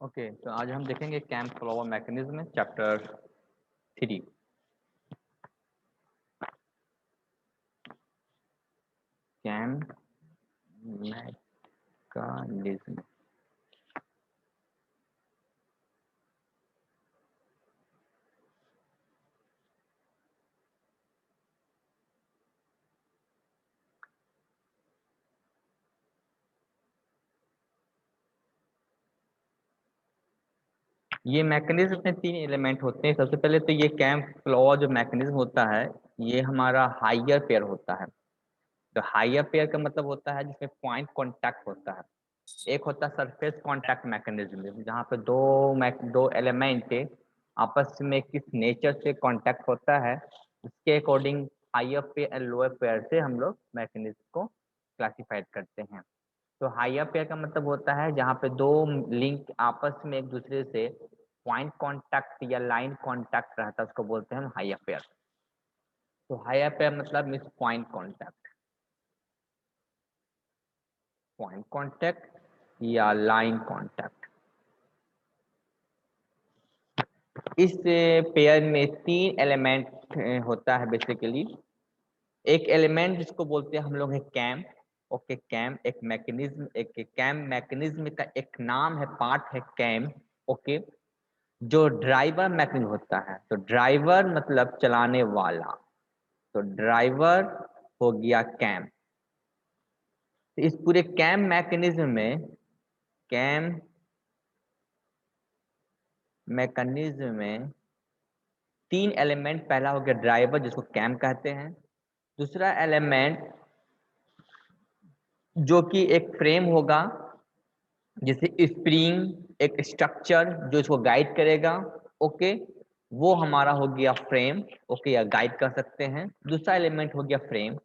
Okay, तो आज हम देखेंगे cam follower mechanism chapter 3। Cam mechanism. ये मैकेनिज्म में 3 एलिमेंट होते हैं। सबसे पहले तो ये कैम फ्लावर जो मैकेनिज्म होता है, ये हमारा हाइयर पेयर होता है। तो हाइयर पेयर का मतलब होता है जिसमें पॉइंट कांटेक्ट होता है। एक होता है सरफेस कांटेक्ट मैकेनिज्म, जहाँ पे दो एलिमेंट आपस में किस नेचर से कांटेक्ट होता है, उसके according higher pair and lower pair से हम लोग मैकेनिज्म को क्लासिफाइड करते हैं। तो हाइयर पेयर का मतलब होता है जहाँ पे दो लिंक आपस में एक दूसरे से पॉइंट कांटेक्ट या लाइन कांटेक्ट रहता है, उसको बोलते हैं हम हाइयर पेयर। तो हाइयर पेयर मतलब मीन्स पॉइंट कांटेक्ट या लाइन कांटेक्ट। इस पेयर में 3 एलिमेंट होता है बेसिकली। एक एलिमेंट जिसको बोलते हैं हम लोग है कैम। ओके, कैम एक मैकेनिज्म, एक कैम मैकेनिज्म का एक नाम है, पार्ट है कैम। ओके, जो ड्राइवर मैकेनिज्म होता है, तो ड्राइवर मतलब चलाने वाला, तो ड्राइवर हो गया कैम। तो इस पूरे कैम मैकेनिज्म में 3 एलिमेंट। पहला हो गया ड्राइवर जिसको कैम कहते हैं। दूसरा एलिमेंट जो कि एक फ्रेम होगा, जैसे स्प्रिंग एक स्ट्रक्चर जो इसको गाइड करेगा। ओके, वो हमारा हो गया फ्रेम। ओके, या गाइड कर सकते हैं। दूसरा एलिमेंट हो गया फ्रेम।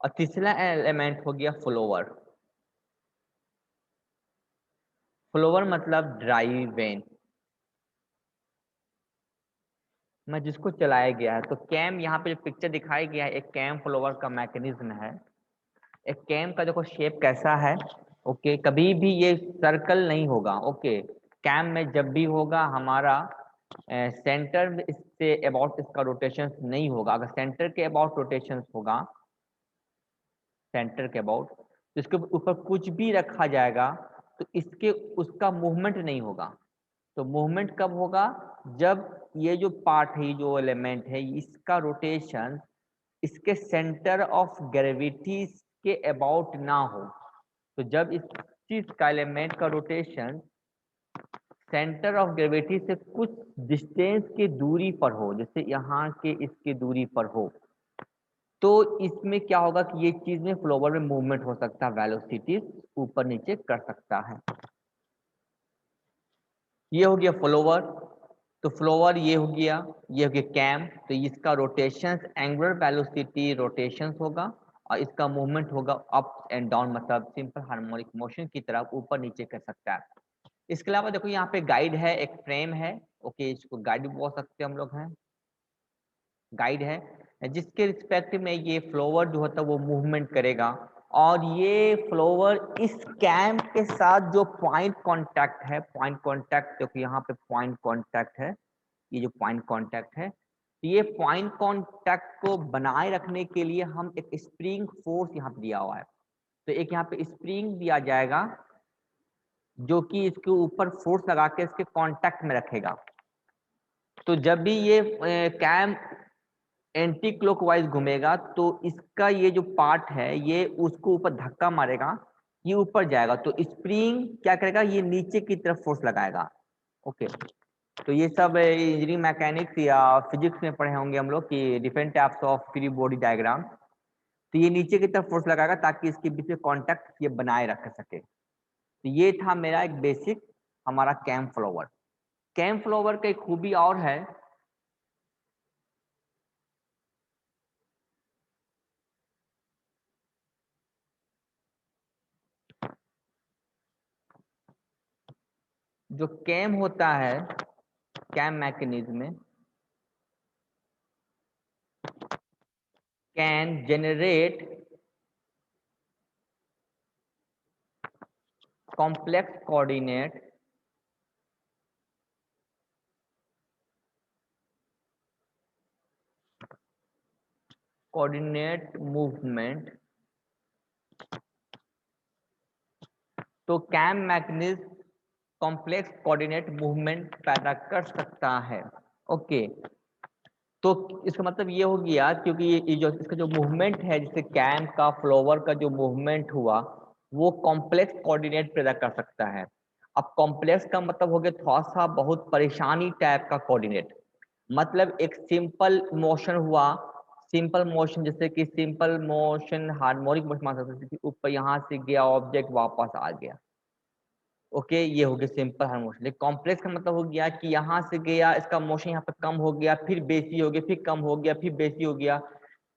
और तीसरा एलिमेंट हो गया फ्लोवर। फ्लोवर मतलब ड्राइव वेन में जिसको चलाया गया है। तो कैम यहाँ पे जो पिक्चर दिखाई गया है, एक कैम फ्लोवर का मैकेनिज्म है। एक कैम का देखो शेप कैसा है। ओके, कभी भी ये सर्कल नहीं होगा। ओके, कैम में जब भी होगा हमारा सेंटर इससे अबाउट इसका रोटेशन नहीं होगा। अगर सेंटर के अबाउट रोटेशन होगा, सेंटर के अबाउट, तो इसके ऊपर कुछ भी रखा जाएगा तो इसके उसका मूवमेंट नहीं होगा। तो मूवमेंट कब होगा? जब ये जो पार्ट है, ये जो एलिमेंट है, इसका रोटेशन इसके सेंटर ऑफ ग्रेविटी के अबाउट ना हो। तो जब इस चीज का एलिमेंट का रोटेशन सेंटर ऑफ ग्रेविटी से कुछ डिस्टेंस की दूरी पर हो, जैसे यहाँ के इसकी दूरी पर हो, तो इसमें क्या होगा कि ये चीज में फ्लोवर में मूवमेंट हो सकता है, वेलोसिटी ऊपर नीचे कर सकता है। ये हो गया फ्लोवर। तो फ्लोवर ये हो गया, ये हो गया कैम। तो इसका रोटेशन एंगुलर वेलोसिटी रोटेशन होगा, और इसका मूवमेंट होगा अप एंड डाउन, मतलब सिंपल हार्मोनिक मोशन की तरफ ऊपर नीचे कर सकता है। इसके अलावा देखो यहाँ पे गाइड है, एक फ्रेम है। ओके, इसको गाइड भी बोल सकते हैं हम लोग हैं, गाइड है जिसके रिस्पेक्ट में ये फ्लोवर जो होता है वो मूवमेंट करेगा। और ये फ्लोवर इस कैम के साथ जो पॉइंट कांटेक्ट है, पॉइंट कांटेक्ट जो कि यहाँ पे पॉइंट कांटेक्ट है, ये जो पॉइंट कांटेक्ट है, तो ये पॉइंट कांटेक्ट को बनाए रखने के लिए हम एक स्प्रिंग फोर्स यहाँ पे दिया हुआ है। तो एक यहाँ पे स्प्रिंग दिया जाएगा जो कि इसके ऊपर फोर्स लगा के इसके कांटेक्ट में रखेगा। तो जब भी ये कैम एंटी क्लॉकवाइज घूमेगा तो इसका ये जो पार्ट है ये उसको ऊपर धक्का मारेगा, ये ऊपर जाएगा। तो स्प्रिंग क्या करेगा, ये नीचे की तरफ फोर्स लगाएगा। ओके, तो ये सब इंजीनियरिंग मैकेनिक्स या फिजिक्स में पढ़े होंगे हम लोग कि different types of free body diagram. तो ये नीचे की तरफ फोर्स लगाएगा ताकि इसके बीच में कॉन्टैक्ट ये बनाए रख सके। तो ये था मेरा एक बेसिक हमारा कैम फ्लावर। कैम फ्लावर का एक खूबी और है, जो कैम होता है, कैम मैकेनिज्म में can generate complex coordinate movement, तो cam mechanism complex coordinate movement पैदा कर सकता है। ओके, तो इसका मतलब ये हो गया, क्योंकि ये जो इसका जो मूवमेंट है, जैसे कैम का फ्लोवर का जो मूवमेंट हुआ, वो कॉम्प्लेक्स कोऑर्डिनेट पैदा कर सकता है। अब कॉम्प्लेक्स का मतलब हो गया थोड़ा सा बहुत परेशानी टाइप का कोऑर्डिनेट। मतलब एक सिंपल मोशन हुआ, सिंपल मोशन जैसे कि सिंपल मोशन हार्मोनिक मोशन मान सकते हैं, ऊपर यहाँ से गया ऑब्जेक्ट वापस आ गया। ओके, ये हो गया सिंपल हार्मोनिक। लेकिन कॉम्प्लेक्स का मतलब हो गया कि यहाँ से गया, इसका मोशन यहाँ पे कम हो गया, फिर बेसी हो गया, फिर कम हो गया, फिर बेसी हो गया,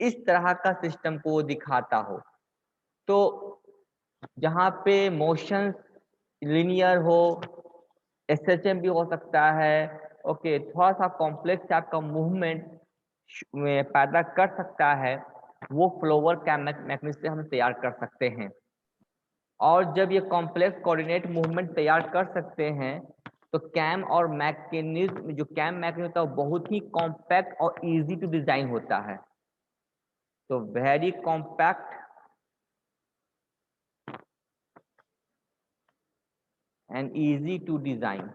इस तरह का सिस्टम को वो दिखाता हो। तो जहाँ पे मोशन लिनियर हो, एसएचएम भी हो सकता है। ओके, थोड़ा सा कॉम्प्लेक्स टाइप का मूवमेंट में पैदा कर सकता है, वो फ्लोवर मैकेनिज्म से हम तैयार कर सकते हैं। और जब ये कॉम्प्लेक्स कोऑर्डिनेट मूवमेंट तैयार कर सकते हैं, तो कैम और मैकेनिज्म, जो कैम मैकेनिज्म होता है, बहुत ही कॉम्पैक्ट और इजी टू डिजाइन होता है। तो very compact and easy to design.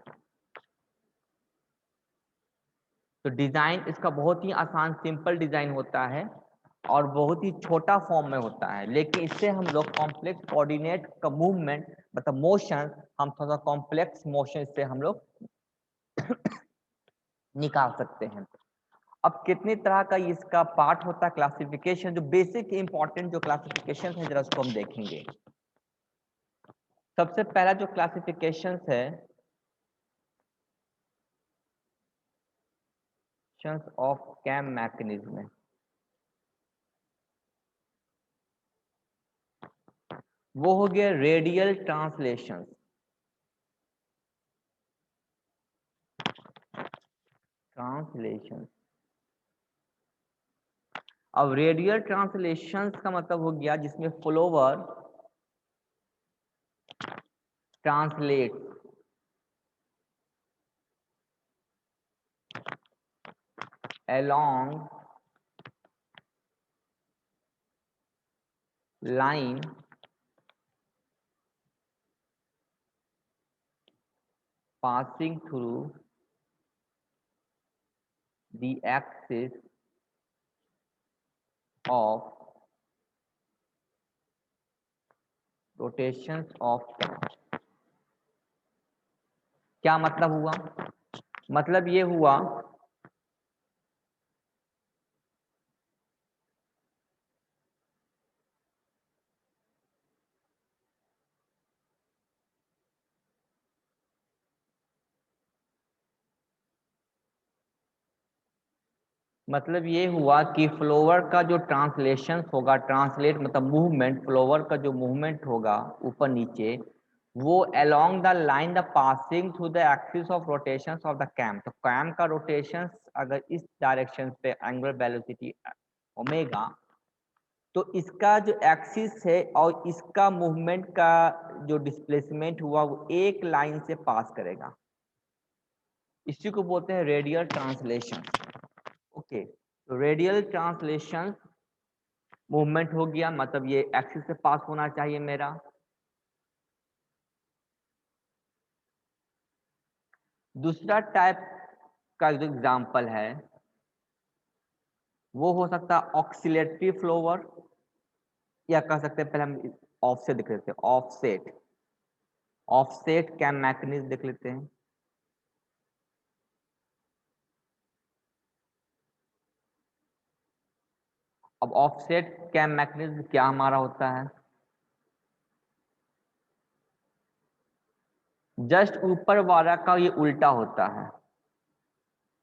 तो डिजाइन इसका बहुत ही आसान सिंपल डिजाइन होता है और बहुत ही छोटा फॉर्म में होता है, लेकिन इससे हम लोग कॉम्प्लेक्स कोऑर्डिनेट का मूवमेंट मतलब मोशन, हम थोड़ा कॉम्प्लेक्स मोशन इससे हम लोग निकाल सकते हैं। अब कितनी तरह का इसका पार्ट होता है, क्लासिफिकेशन, जो बेसिक इंपॉर्टेंट जो क्लासिफिकेशन है, जरा उसको हम देखेंगे। सबसे पहला जो क्लासिफिकेशन है, ऑफ कैम मैकेनिज्म, वो हो गया रेडियल ट्रांसलेशन। अब रेडियल ट्रांसलेशन का मतलब हो गया जिसमें flower translate along line passing through the axis of rotations of cam। क्या मतलब हुआ? मतलब ये हुआ मतलब ये हुआ कि फ्लोवर का जो ट्रांसलेशन होगा, ट्रांसलेट मतलब मूवमेंट, फ्लोवर का जो मूवमेंट होगा ऊपर नीचे, वो along the line the passing through the axis of rotation of the cam. तो कैम का रोटेशन अगर इस डायरेक्शन पे एंगुलर वेलोसिटी ओमेगा, तो इसका जो एक्सिस है और इसका मूवमेंट का जो डिस्प्लेसमेंट हुआ, वो एक लाइन से पास करेगा। इसी को बोलते हैं रेडियल ट्रांसलेशन। ओके, तो रेडियल ट्रांसलेशन मूवमेंट हो गया, मतलब ये एक्सिस से पास होना चाहिए मेरा। दूसरा टाइप का जो एग्जांपल है, वो हो सकता है ऑक्सिलेटरी फ्लोवर, या कह सकते हैं, पहले हम ऑफसेट देख लेते हैं। ऑफसेट, ऑफसेट कैम मैकेनिज्म देख लेते हैं। अब ऑफसेट कैम मैकेनिज्म क्या हमारा होता है? जस्ट ऊपर वाला का ये उल्टा होता है।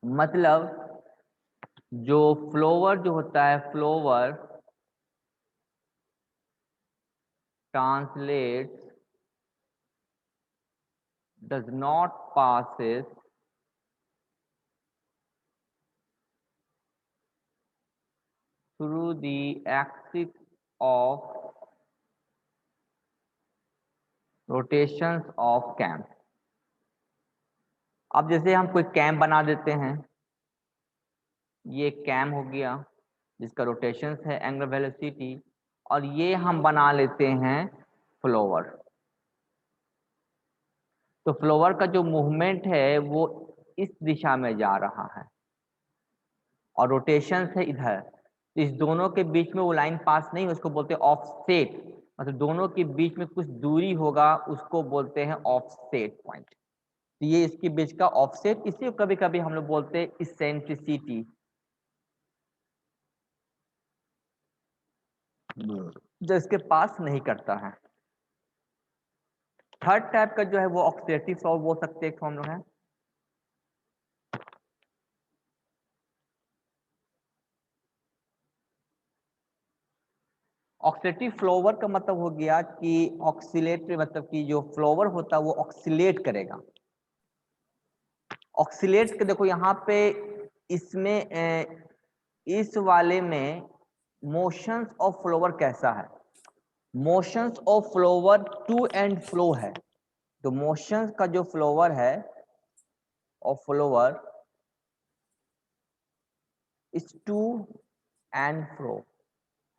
मतलब जो फ्लोवर जो होता है, follower translate does not passes through the axis of rotations of cam. अब जैसे हम कोई कैम बना देते हैं, ये कैम हो गया जिसका रोटेशंस है एंगुलर वेलोसिटी, और ये हम बना लेते हैं फ्लोवर। तो फ्लोवर का जो मूवमेंट है वो इस दिशा में जा रहा है और रोटेशंस है इधर। इस दोनों के बीच में वो लाइन पास नहीं, उसको बोलते हैं ऑफसेट, मतलब दोनों के बीच में कुछ दूरी होगा, उसको बोलते हैं ऑफसेट पॉइंट। तो ये इसके बीच का ऑफसेट, इसी को कभी कभी हम लोग बोलते हैं इसेंट्रिसिटी, जो इसके पास नहीं करता है। थर्ड टाइप का जो है वो ऑक्सीडेटिव फ्लोवर बोल सकते हैं, हम लोग हैं। ऑक्सीडेटिव फ्लोवर का मतलब हो गया कि ऑक्सीलेट, मतलब कि जो फ्लोवर होता है वो ऑक्सीलेट करेगा। ऑक्सीलेट के देखो यहाँ पे इसमें इस वाले में मोशंस ऑफ फ्लोवर कैसा है, motions of follower to and fro है। तो मोशंस का जो फ्लोवर है ऑफ फ्लोवर इस टू एंड फ्लो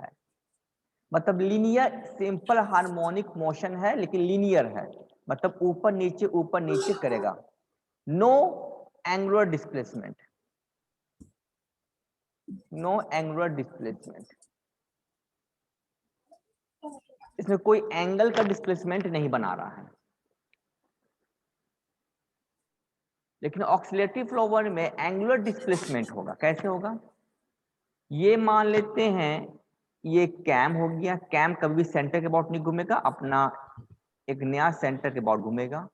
है, मतलब लीनियर सिंपल हार्मोनिक मोशन है, लेकिन लीनियर है, मतलब ऊपर नीचे करेगा। No angular displacement, no angular displacement, इसमें कोई एंगल का डिस्प्लेसमेंट नहीं बना रहा है। लेकिन ऑक्सीलेटरी फ्लोवर में एंगुलर डिस्प्लेसमेंट होगा। कैसे होगा, ये मान लेते हैं ये कैम हो गया, कैम कभी सेंटर के अबाउट नहीं घूमेगा, अपना एक नया सेंटर के अबाउट घूमेगा,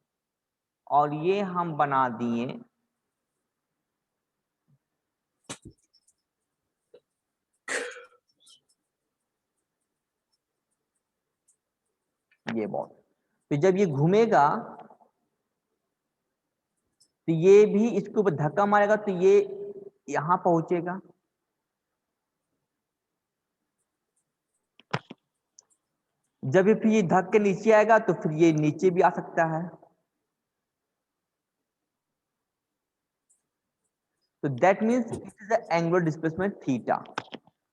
और ये हम बना दिए ये बॉल। तो जब ये घूमेगा तो ये भी इसके ऊपर धक्का मारेगा, तो ये यहां पहुंचेगा, जब ये फिर ये धक के नीचे आएगा तो फिर ये नीचे भी आ सकता है। तो that means this is the angular displacement theta.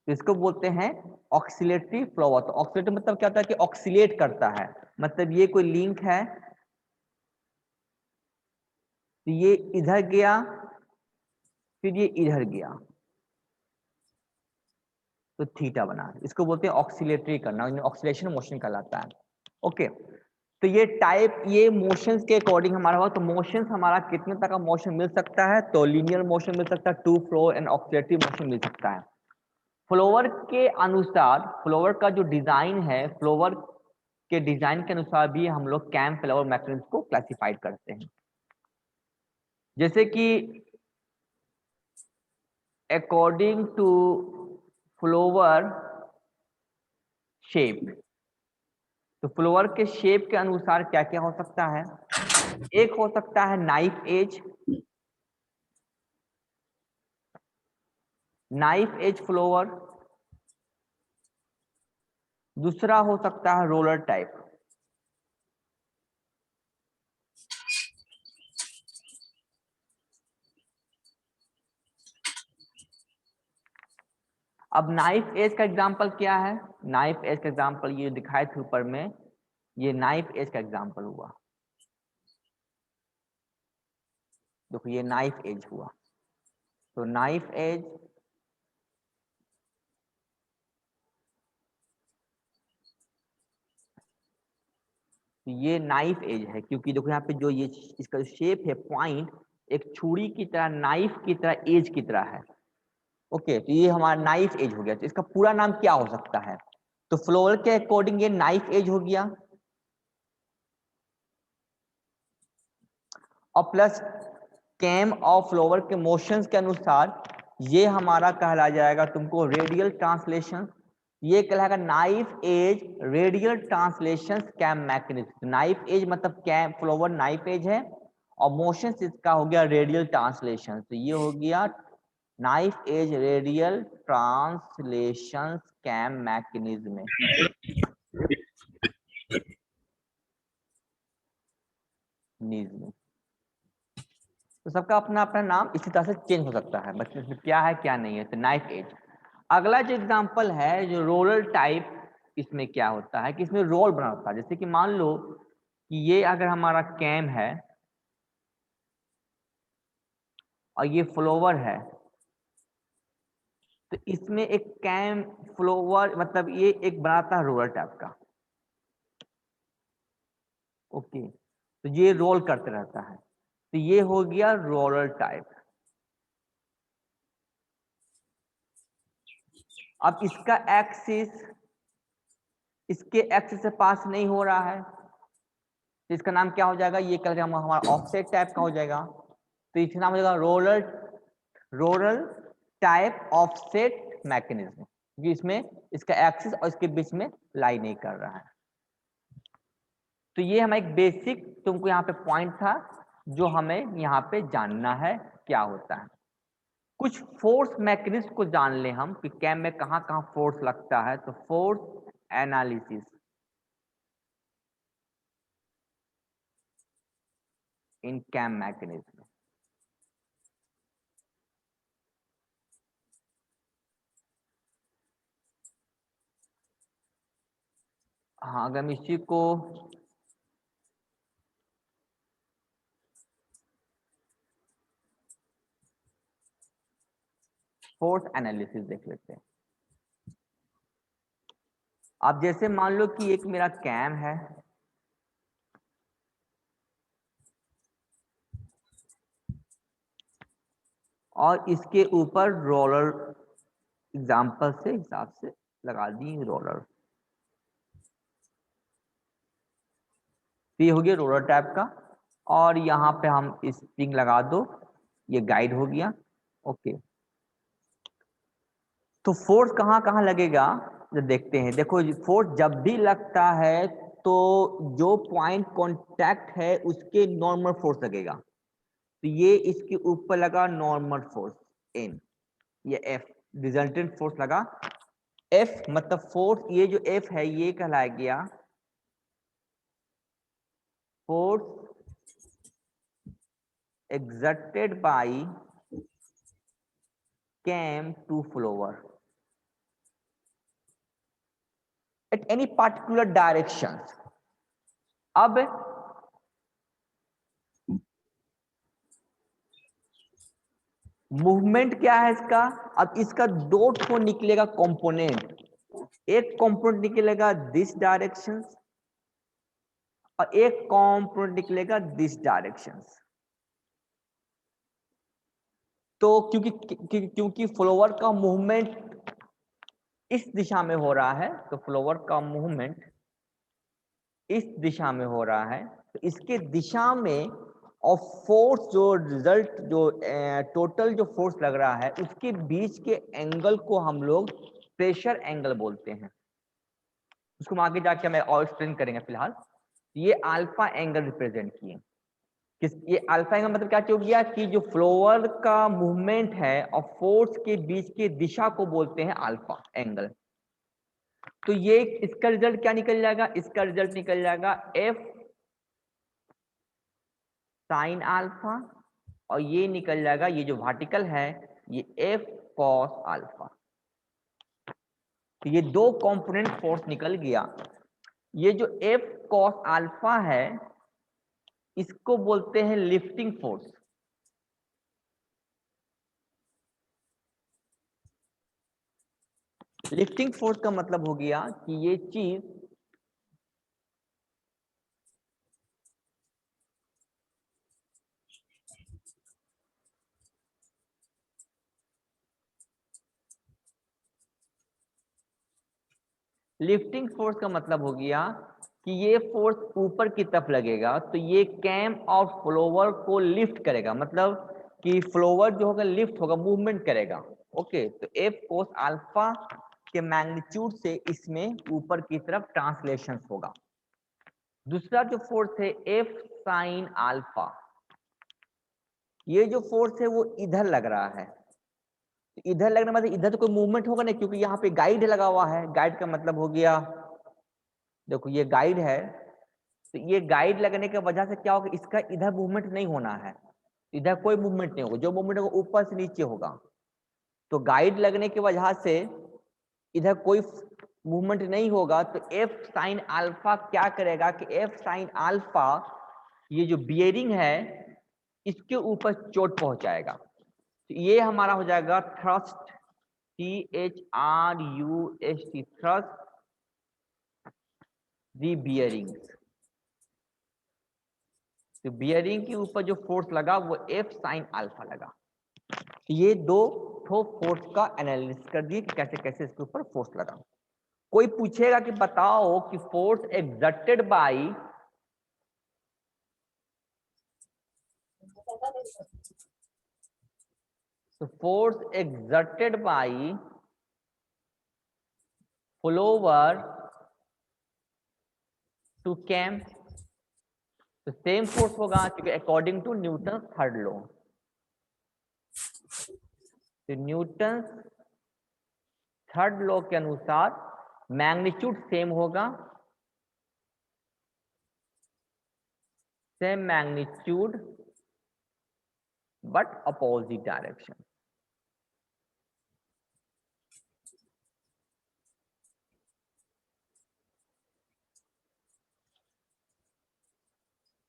तो इसको बोलते हैं ऑक्सीलेटरी फ्लोवर। तो ऑक्सीलेटरी मतलब क्या होता है कि ऑक्सीलेट करता है, मतलब ये कोई लिंक है, तो ये इधर गया फिर ये इधर गया तो थीटा बना, इसको बोलते हैं ऑक्सीलेटरी करना, ऑक्सीलेशन मोशन कहलाता है। ओके, तो ये टाइप, ये मोशंस के अकॉर्डिंग हमारा होगा। तो मोशंस हमारा कितने तक का मोशन मिल सकता है, तो लीनियर मोशन मिल सकता है, to flow and oscillatory motion मिल सकता है। फ्लोवर के अनुसार, फ्लोवर का जो डिजाइन है, फ्लोवर के डिजाइन के अनुसार भी हम लोग कैम फ्लोवर मैकेनिज्म को क्लासिफाइड करते हैं। जैसे कि अकॉर्डिंग टू फ्लोवर शेप, तो फ्लोवर के शेप के अनुसार क्या क्या हो सकता है, एक हो सकता है knife edge, knife edge flower, दूसरा हो सकता है रोलर टाइप। अब नाइफ एज का एग्जांपल क्या है, नाइफ एज का एग्जांपल ये दिखाए थे ऊपर में, ये नाइफ एज का एग्जांपल हुआ। देखो ये नाइफ एज हुआ, तो नाइफ एज ये नाइफ एज है, क्योंकि देखो यहाँ पे जो ये इसका शेप है पॉइंट एक छुरी की तरह, नाइफ की तरह, एज की तरह है। ओके, तो ये हमारा नाइफ एज हो गया। तो इसका पूरा नाम क्या हो सकता है, तो फ्लोर के अकॉर्डिंग ये नाइफ एज हो गया, और प्लस कैम ऑफ फ्लोवर के मोशंस के अनुसार ये हमारा कहला जाएगा तुमको रेडियल ट्रांसलेशन। ये कहलाएगा knife edge radial translation cam mechanism. Knife edge मतलब कैम फ्लोवर नाइफ एज है, और मोशंस इसका हो गया रेडियल ट्रांसलेशन। तो ये हो गया knife edge radial translation cam mechanism में। में। तो सबका अपना अपना नाम इसी तरह से चेंज हो सकता है, बच्चे इसमें क्या है क्या नहीं है। तो नाइफ एज। अगला जो एग्जांपल है जो रोलर टाइप, इसमें क्या होता है कि इसमें रोल बना होता है। जैसे कि मान लो कि ये अगर हमारा कैम है और ये फ्लोवर है, तो इसमें एक कैम फ्लोवर मतलब ये एक बनाता है रोलर टाइप का। ओके, तो ये रोल करते रहता है, तो ये हो गया रोलर टाइप। अब इसका एक्सिस इसके एक्सिस से पास नहीं हो रहा है, तो इसका नाम क्या हो जाएगा, ये कल हमारा ऑफसेट टाइप का हो जाएगा। तो इसका नाम हो जाएगा रोलर टाइप ऑफसेट मैकेनिज्म, क्योंकि इसमें इसका एक्सिस और इसके बीच में लाई नहीं कर रहा है। तो ये हमारा एक बेसिक तुमको यहाँ पे पॉइंट था जो हमें यहाँ पे जानना है क्या होता है। कुछ फोर्स मैकेनिज्म को जान ले हम कि कैम में कहाँ कहाँ फोर्स लगता है। तो force analysis in cam mechanism. हाँ, अगर हम इसी को फोर्स एनालिसिस देख लेते हैं। अब जैसे मान लो कि एक मेरा कैम है और इसके ऊपर रोलर, एग्जांपल से हिसाब से लगा दी रोलर। ये हो गया रोलर टाइप का, और यहाँ पे हम स्प्रिंग लगा दो, ये गाइड हो गया। ओके, तो फोर्स कहाँ कहाँ लगेगा जब देखते हैं। देखो फोर्स जब भी लगता है तो जो पॉइंट कांटेक्ट है उसके नॉर्मल फोर्स लगेगा। तो ये इसके ऊपर लगा नॉर्मल फोर्स एन, ये एफ रिजल्टेंट फोर्स लगा। एफ मतलब फोर्स, ये जो एफ है ये कहलाया गया force exerted by cam to flower at any particular direction। अब मूवमेंट क्या है इसका, अब इसका दो ठो निकलेगा कंपोनेंट। एक कंपोनेंट निकलेगा दिस डायरेक्शन और एक कंपोनेंट निकलेगा दिस डायरेक्शन। तो क्योंकि फ्लोवर का मूवमेंट इस दिशा में हो रहा है, तो फ्लोवर का मूवमेंट इस दिशा में हो रहा है, तो इसके दिशा में और फोर्स जो रिजल्ट जो टोटल जो फोर्स लग रहा है उसके बीच के एंगल को हम लोग प्रेशर एंगल बोलते हैं। उसको हम आगे जाके हमें और एक्सप्लेन करेंगे। फिलहाल ये अल्फा एंगल रिप्रेजेंट किए। ये अल्फा एंगल मतलब क्या हो गया कि जो फ्लोवर का मूवमेंट है और फोर्स के बीच के दिशा को बोलते हैं अल्फा एंगल। तो ये इसका रिजल्ट क्या निकल जाएगा, इसका रिजल्ट निकल जाएगा एफ साइन अल्फा, और ये निकल जाएगा, ये जो वर्टिकल है ये एफ कॉस अल्फा। तो ये दो कंपोनेंट फोर्स निकल गया। ये जो एफ कॉस अल्फा है इसको बोलते हैं लिफ्टिंग फोर्स। लिफ्टिंग फोर्स का मतलब हो गया कि ये चीज लिफ्टिंग फोर्स का मतलब हो गया कि ये फोर्स ऊपर की तरफ लगेगा तो ये कैम और फ्लोवर को लिफ्ट करेगा, मतलब कि फ्लोवर जो होगा लिफ्ट होगा, मूवमेंट करेगा। ओके, तो एफ कोस अल्फा के मैग्नीट्यूड से इसमें ऊपर की तरफ ट्रांसलेशन होगा। दूसरा जो फोर्स है एफ साइन अल्फा, ये जो फोर्स है वो इधर लग रहा है। तो इधर लगने मतलब इधर तो कोई मूवमेंट होगा नहीं, क्योंकि यहाँ पे गाइड लगा हुआ है। गाइड का मतलब हो गया, देखो ये गाइड है तो ये गाइड लगने की वजह से क्या होगा, इसका इधर मूवमेंट नहीं होना है, इधर कोई मूवमेंट नहीं होगा, जो मूवमेंट होगा ऊपर से नीचे होगा। तो गाइड लगने की वजह से इधर कोई मूवमेंट नहीं होगा, तो एफ साइन अल्फा क्या करेगा कि एफ साइन अल्फा ये जो बियरिंग है इसके ऊपर चोट पहुंचाएगा। तो ये हमारा हो जाएगा थ्रस्ट, THRUST, थ्रस्ट दी बियरिंग। तो बियरिंग के ऊपर जो फोर्स लगा वो एफ साइन अल्फा लगा। तो ये दो फोर्स का एनालिसिस कर दिए कि कैसे कैसे इसके ऊपर फोर्स लगा। कोई पूछेगा कि बताओ कि force exerted by follower to cam, तो सेम फोर्स होगा क्योंकि according to Newton third law. तो न्यूटन थर्ड लॉ के अनुसार मैग्नीट्यूड सेम होगा, same magnitude but opposite direction.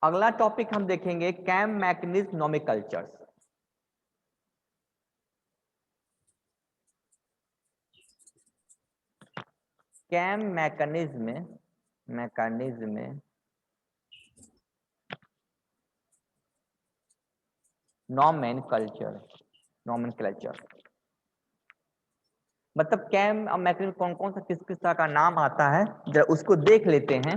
अगला टॉपिक हम देखेंगे cam mechanism nomenclatures. Cam mechanism nomenclature मतलब कैम मैकेनिज्म कौन कौन सा किस किस तरह का नाम आता है, जरा उसको देख लेते हैं।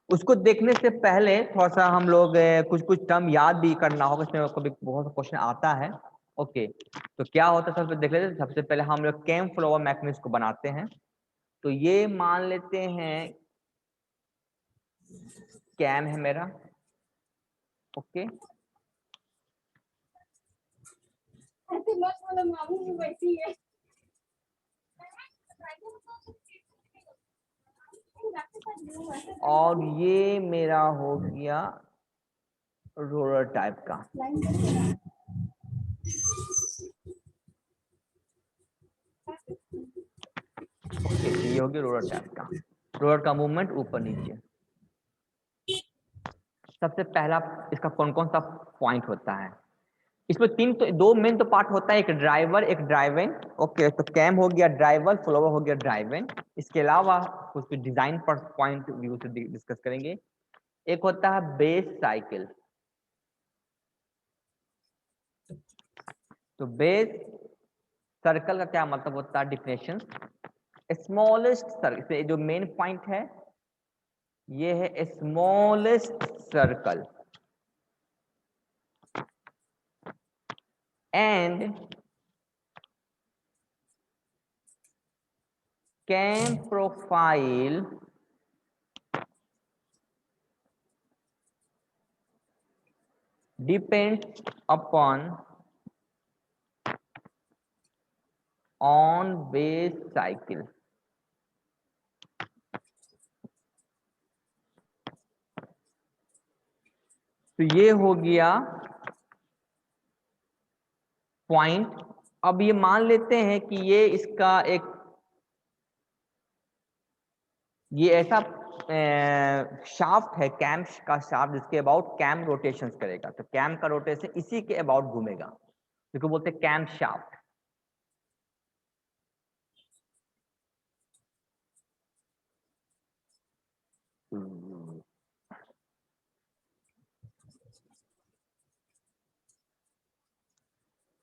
उसको देखने से पहले थोड़ा सा हम लोग कुछ कुछ टर्म याद भी करना होगा, इसमें कभी बहुत क्वेश्चन आता है। ओके, तो क्या होता है सबसे देख लेते हैं। सबसे पहले हम लोग कैम फ्लोवर मैकेनिज्म को बनाते हैं। तो ये मान लेते हैं कैम है मेरा, ओके। और ये मेरा हो गया रोलर टाइप का। ओके, ये हो गया रोलर टाइप का। रोलर का मूवमेंट ऊपर नीचे। सबसे पहला इसका कौन कौन सा पॉइंट होता है, इसमें दो मेन तो पार्ट होता है, एक ड्राइवर एक ड्राइवन। ओके, तो कैम हो गया ड्राइवर, फ्लोवर हो गया ड्राइवन। इसके अलावा कुछ डिजाइन पर पॉइंट व्यू से डिस्कस करेंगे। एक होता है बेस साइकिल। तो बेस सर्कल का क्या मतलब होता है, डिफिनेशन, स्मॉलेस्ट सर्कल, जो मेन पॉइंट है ये है smallest circle and cam profile depends upon on base cycle। तो ये हो गया पॉइंट। अब ये मान लेते हैं कि ये इसका एक ये ऐसा शाफ्ट है, कैम का शाफ्ट, जिसके अबाउट कैम रोटेशंस करेगा। तो कैम का रोटेशन इसी के अबाउट घूमेगा, जिसको बोलते हैं कैम शाफ्ट।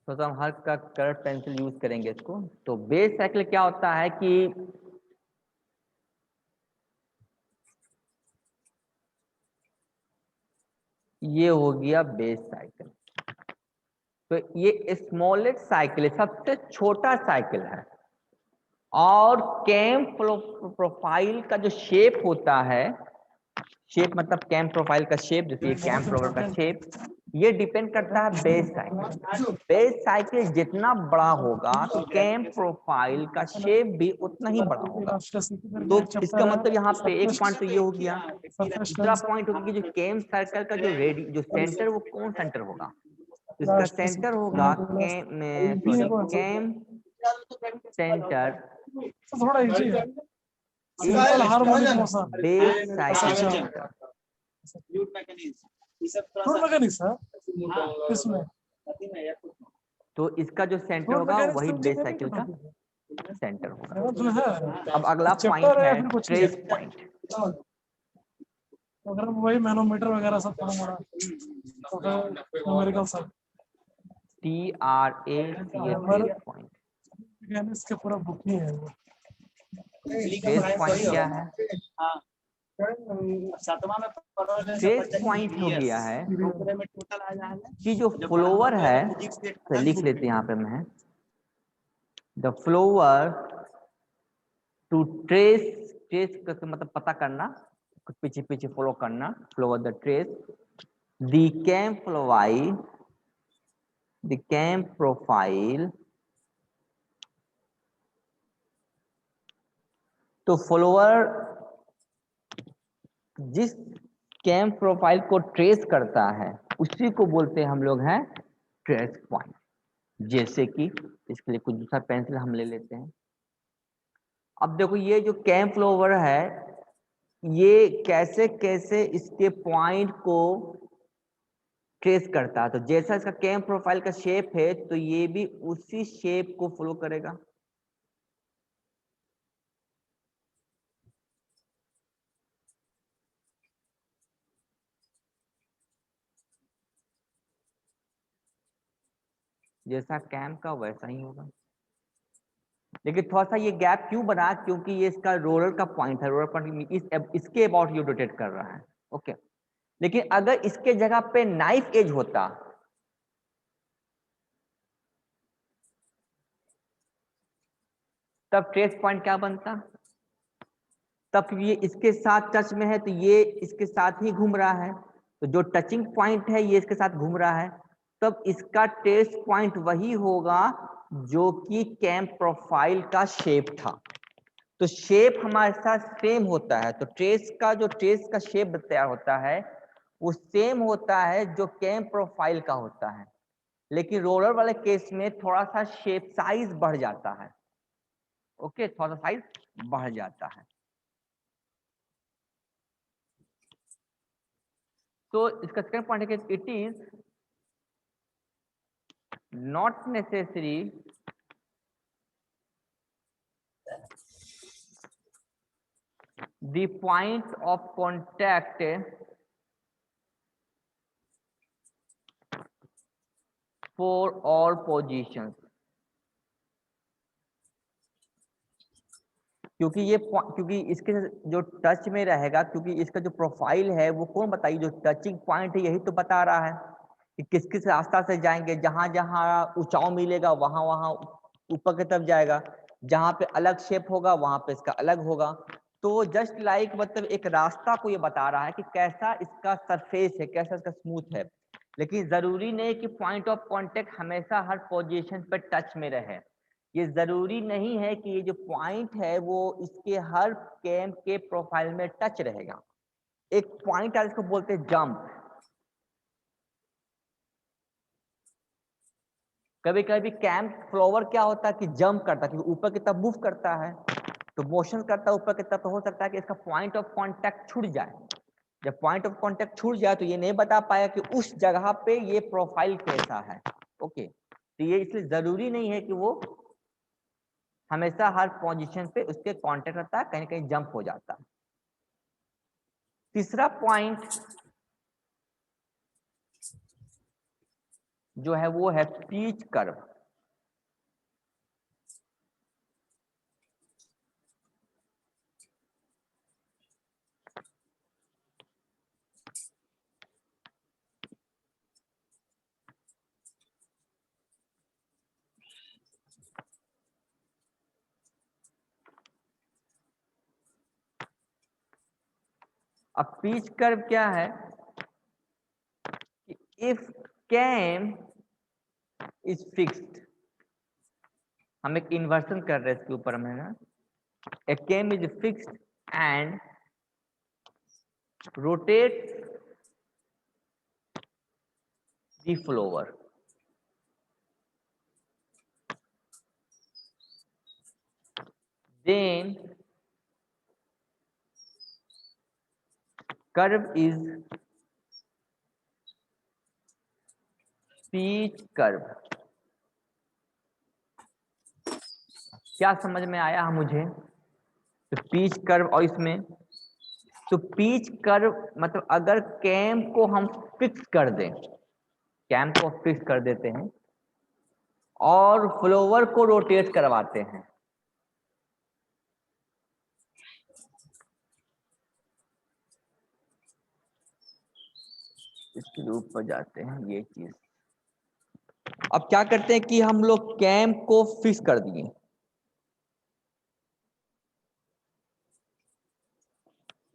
तो हम हर का कलर पेंसिल यूज करेंगे इसको। तो बेस साइकिल क्या होता है कि ये हो गया बेस साइकिल। तो ये स्मॉलेस्ट साइकिल है, सबसे छोटा साइकिल है। और कैम प्रोफाइल का जो शेप होता है, शेप मतलब कैम प्रोफाइल का शेप, जैसे ये कैम फ्लोवर का शेप, ये डिपेंड करता है बेस साइकिल। बेस साइकिल जितना बड़ा होगा तो कैम प्रोफाइल का शेप भी उतना ही बड़ा होगा। तो इसका मतलब यहाँ पे एक पॉइंट तो ये हो गया। दूसरा पॉइंट होगा कि जो कैम सर्कल का जो सेंटर, वो कौन सेंटर होगा? इसका सेंटर होगा कैम कैम सेंटर थोड़ा इजी है, बेस साइकिल इसमें। तो इसका जो सेंटर होगा वही बेस साइकिल का सेंटर होगा। जो है अब अगला पॉइंट है ट्रेस पॉइंट। अगर वही मैनोमीटर वगैरह सब थोड़ा मोड़ा तो न्यूमेरिकल सब ट्रेस पॉइंट। इसके पूरा बुक ही है वो। ट्रेस पॉइंट क्या है? ट्रेस पॉइंट हो गया है कि जो फ्लोवर है, तो लिख लेते हैं यहाँ पे मैं, the follower to trace, trace का मतलब पता करना, कुछ पीछे पीछे फॉलो करना, follower the trace the cam फ्लोवाई, द कैम प्रोफाइल। तो फॉलोवर जिस कैम प्रोफाइल को ट्रेस करता है उसी को बोलते हैं हम लोग हैं ट्रेस पॉइंट। जैसे कि इसके लिए कुछ दूसरा पेंसिल हम ले लेते हैं। अब देखो ये जो कैम फ्लोवर है, ये कैसे कैसे इसके पॉइंट को ट्रेस करता है। तो जैसा इसका कैम प्रोफाइल का शेप है तो ये भी उसी शेप को फॉलो करेगा। जैसा कैम का वैसा ही होगा। लेकिन थोड़ा सा ये गैप क्यों बना? क्योंकि ये इसका रोलर का पॉइंट है, रोलर पॉइंट इसके अबाउट ये रोटेट कर रहा है। ओके, लेकिन अगर इसके जगह पे नाइफ एज होता तब ट्रेस पॉइंट क्या बनता? तब ये इसके साथ टच में है तो ये इसके साथ ही घूम रहा है, तो जो टचिंग पॉइंट है ये इसके साथ घूम रहा है, तब इसका ट्रेस पॉइंट वही होगा जो कि कैम प्रोफाइल का शेप था। तो शेप हमारे साथ सेम होता है, तो ट्रेस का शेप तैयार होता है वो सेम होता है जो कैम प्रोफाइल का होता है। लेकिन रोलर वाले केस में थोड़ा सा शेप साइज बढ़ जाता है। ओके, थोड़ा सा साइज बढ़ जाता है। तो इसका सेकंड पॉइंट है कि it is not necessary the point of contact for all positions। क्योंकि इसके जो टच में रहेगा, क्योंकि इसका जो प्रोफाइल है वो कौन बताइए, जो टचिंग पॉइंट है यही तो बता रहा है कि किस किस रास्ता से जाएंगे। जहां जहां ऊंचाव मिलेगा वहां वहां ऊपर की तरफ जाएगा, जहां पे अलग शेप होगा वहां पे इसका अलग होगा। तो जस्ट लाइक मतलब एक रास्ता को ये बता रहा है कि कैसा इसका सरफेस है, कैसा इसका स्मूथ है। लेकिन जरूरी नहीं कि पॉइंट ऑफ कांटेक्ट हमेशा हर पोजीशन पर टच में रहे। ये जरूरी नहीं है कि ये जो पॉइंट है वो इसके हर कैम के प्रोफाइल में टच रहेगा। एक पॉइंट है इसको बोलते हैं जंप। कभी कभी कैम फ्लोवर क्या होता है कि जंप करता है, क्योंकि ऊपर की तरफ मूव करता है, तो मोशन करता है ऊपर की तरफ, तो हो सकता है कि इसका पॉइंट ऑफ कांटेक्ट छूट जाए। जब पॉइंट ऑफ कांटेक्ट छूट जाए तो ये नहीं बता पाया कि उस जगह पे ये प्रोफाइल कैसा है। ओके, तो ये इसलिए जरूरी नहीं है कि वो हमेशा हर पोजीशन पे उसके कांटेक्ट रहता है, कहीं ना कहीं जंप हो जाता है। तीसरा पॉइंट जो है वो है पीच कर्व। अब पीच कर्व क्या है कि इफ कैम इज फिक्स्ड, हम एक इन्वर्सन कर रहे हैं इसके ऊपर में ना, a cam is fixed and rotate the follower, then curve is pitch curve। क्या समझ में आया मुझे? तो पिच कर्व, और इसमें तो पिच कर्व मतलब अगर कैम को हम फिक्स कर दें, कैम को फिक्स कर देते हैं और फ्लोवर को रोटेट करवाते हैं, इसके ऊपर जाते हैं ये चीज। अब क्या करते हैं कि हम लोग कैम को फिक्स कर दिए,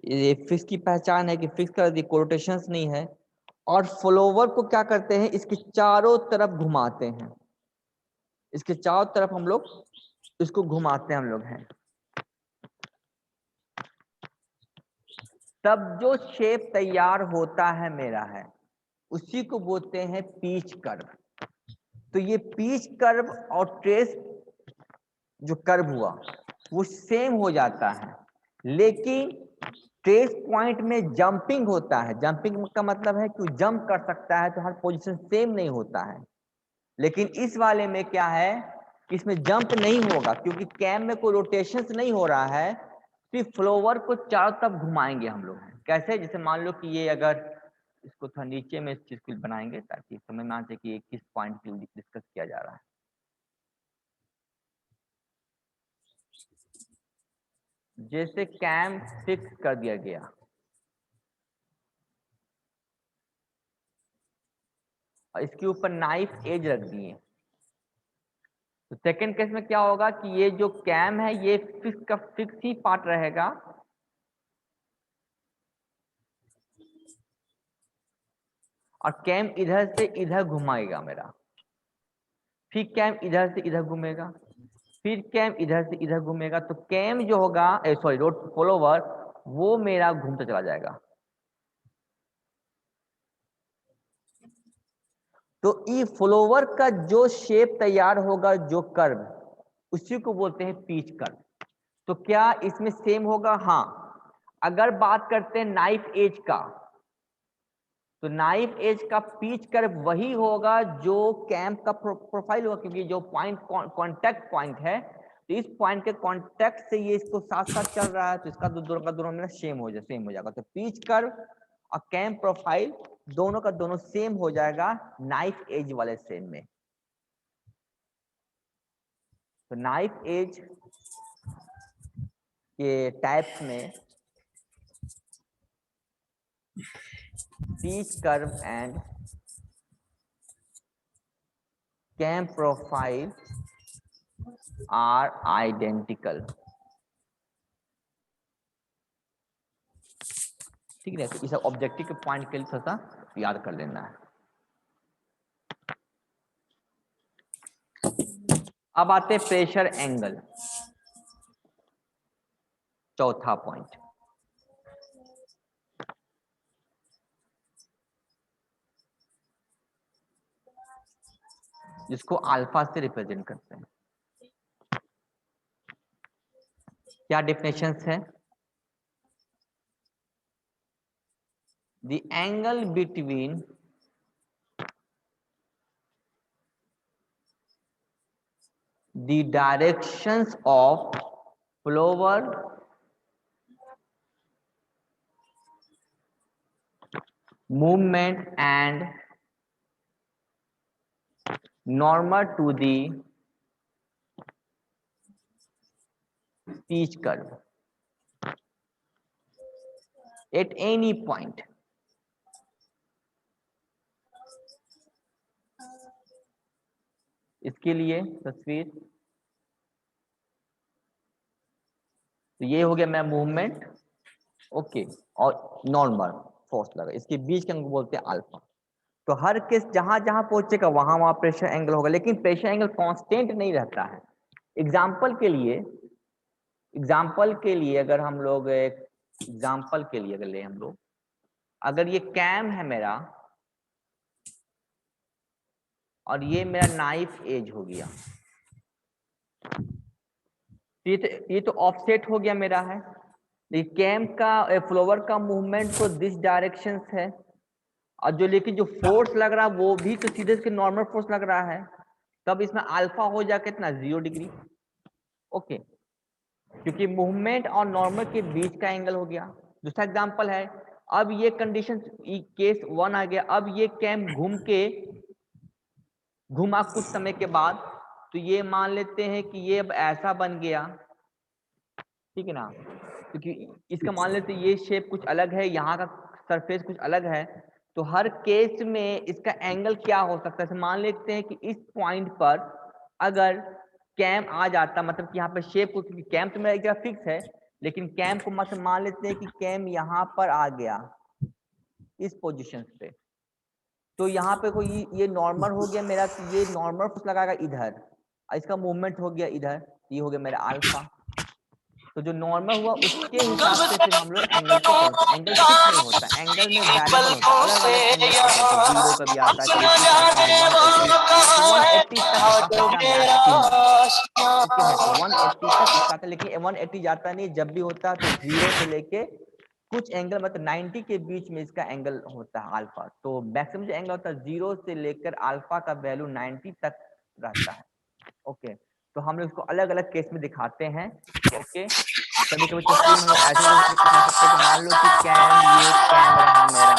ये फिक्स की पहचान है कि फिक्स कर दी, कोरोटेशंस नहीं है। और फ्लोवर को क्या करते हैं, इसके चारों तरफ घुमाते हैं, इसके चारों तरफ हम लोग इसको घुमाते हैं हम लोग हैं, तब जो शेप तैयार होता है मेरा है, उसी को बोलते हैं पीच कर्व। तो ये पीच कर्व और ट्रेस जो कर्व हुआ वो सेम हो जाता है, लेकिन ट्रेस पॉइंट में जंपिंग होता है। जंपिंग का मतलब है कि जंप कर सकता है, तो हर पोजीशन सेम नहीं होता है। लेकिन इस वाले में क्या है कि इसमें जंप नहीं होगा, क्योंकि कैम में कोई रोटेशन नहीं हो रहा है, सिर्फ फ्लोवर को चारों तरफ घुमाएंगे हम लोग। कैसे? जैसे मान लो कि ये अगर इसको थोड़ा नीचे में इस चीज को बनाएंगे ताकि समझ में आ जाए कि ये किस पॉइंट के लिए डिस्कस किया जा रहा है। जैसे कैम फिक्स कर दिया गया, और इसके ऊपर नाइफ एज रख दिए, तो सेकेंड केस में क्या होगा कि ये जो कैम है ये फिक्स का फिक्स ही पार्ट रहेगा, और कैम इधर से इधर घुमाएगा मेरा, फिर कैम इधर से इधर घूमेगा, फिर कैम इधर से इधर घूमेगा। तो कैम जो होगा, सॉरी रोड फॉलोवर, वो मेरा घूमता चला जाएगा। तो ई फ्लोवर का जो शेप तैयार होगा, जो कर्व, उसी को बोलते हैं पीच कर्व। तो क्या इसमें सेम होगा? हाँ। अगर बात करते हैं नाइफ एज का, तो नाइफ एज का पीच कर्व वही होगा जो कैम का प्रोफाइल होगा, क्योंकि जो पॉइंट कांटेक्ट पॉइंट है, तो इस पॉइंट के कांटेक्ट से ये इसको साथ साथ चल रहा है, तो इसका दोनों का दोनों में सेम हो जाएगा। तो पीच कर्व और कैम प्रोफाइल दोनों का दोनों सेम हो जाएगा नाइफ एज वाले सेम में। तो नाइफ एज के टाइप्स में pitch curve and cam profile are identical. ठीक है, तो इस ऑब्जेक्टिव के पॉइंट के लिए थोड़ा सा याद कर लेना है। अब आते हैं प्रेशर एंगल, चौथा पॉइंट, जिसको अल्फा से रिप्रेजेंट करते हैं। क्या डेफिनेशंस है? The angle between the directions of flower movement and normal to the pitch curve at any point। इसके लिए तस्वीर, तो ये हो गया मेरा मूवमेंट, ओके, और नॉर्मल फोर्स लगा, इसके बीच के अंक बोलते हैं अल्फा। तो हर केस जहां जहां पहुंचेगा वहां वहां प्रेशर एंगल होगा, लेकिन प्रेशर एंगल कांस्टेंट नहीं रहता है। एग्जाम्पल के लिए अगर हम लोग एक एग्जाम्पल के लिए अगर ले हम लोग, अगर ये कैम है मेरा और ये मेरा नाइफ एज हो गया, ये तो ऑफसेट हो गया मेरा है। लेकिन कैम का फ्लोवर का मूवमेंट तो दिस डायरेक्शन है, और जो लेकिन जो फोर्स लग रहा है वो भी तो सीधे से नॉर्मल फोर्स लग रहा है, तब इसमें अल्फा हो जाए कितना 0 डिग्री। ओके, क्योंकि मूवमेंट और नॉर्मल के बीच का एंगल हो गया। दूसरा एग्जांपल है, अब ये कंडीशन केस 1 आ गया, अब ये कैम घुमा कुछ समय के बाद, तो ये मान लेते हैं कि ये अब ऐसा बन गया, ठीक है ना, क्योंकि इसका मान लेते हैं ये शेप कुछ अलग है, यहाँ का सरफेस कुछ अलग है, तो हर केस में इसका एंगल क्या हो सकता है। मान लेते हैं कि इस पॉइंट पर अगर कैम आ जाता, मतलब कि यहाँ पे शेप को, क्योंकि कैम तो मेरा एक जगह फिक्स है, लेकिन कैम को मतलब मान लेते हैं कि कैम यहाँ पर आ गया इस पोजीशन पे, तो यहाँ पे कोई ये नॉर्मल हो गया मेरा, तो ये नॉर्मल फोर्स लगाएगा इधर, इसका मूवमेंट हो गया इधर, ये हो गया मेरा अल्फा। तो जो नॉर्मल हुआ उसके हिसाब से फिर हम लोग एंगल को करते हैं। एंगल फिक्स नहीं होता, एंगल में वेरिएबल होता है, अलग अलग एंगल आते हैं, तो 0 कभी आता है, कभी 6 आता है, 180 तक आ सकता है मैक्सिमम। ओके है, तो 180 तक इसका आता है, लेकिन 180 जाता नहीं, जब भी होता है तो 0 से लेके कुछ एंगल मतलब 90 के बीच में इसका एंगल होता है अल्फा। तो मैक्सिमम जो एंगल होता है 0 से लेकर अल्फा का वैल्यू 90 तक रहता है। ओके, तो हम लोग इसको अलग अलग केस में दिखाते हैं। ओके, कभी कभी तस्वीर में हम लोग ऐसे भी दिखा सकते हैं कि मान लो कि ये कैम रहा मेरा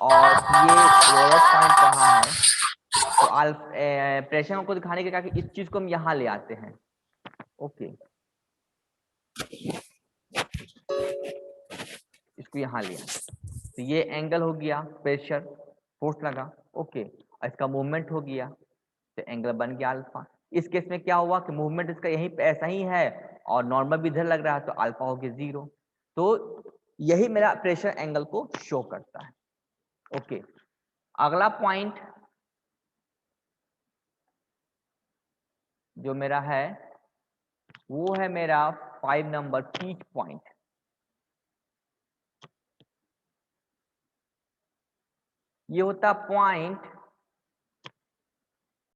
और ये रोलर पॉइंट रहा है, तो प्रेशर को दिखाने के क्या इस चीज को हम यहाँ ले आते हैं। ओके, इसको यहाँ ले आते, तो ये एंगल हो गया, प्रेशर फोर्स लगा। ओके, इसका मूवमेंट हो गया, तो एंगल बन गया अल्फा। इस केस में क्या हुआ कि मूवमेंट इसका यहीं पे ऐसा ही है और नॉर्मल भी इधर लग रहा है, तो अल्फा हो गया 0। तो यही मेरा प्रेशर एंगल को शो करता है। ओके, अगला पॉइंट जो मेरा है वो है मेरा 5 नंबर पीच पॉइंट। ये होता पॉइंट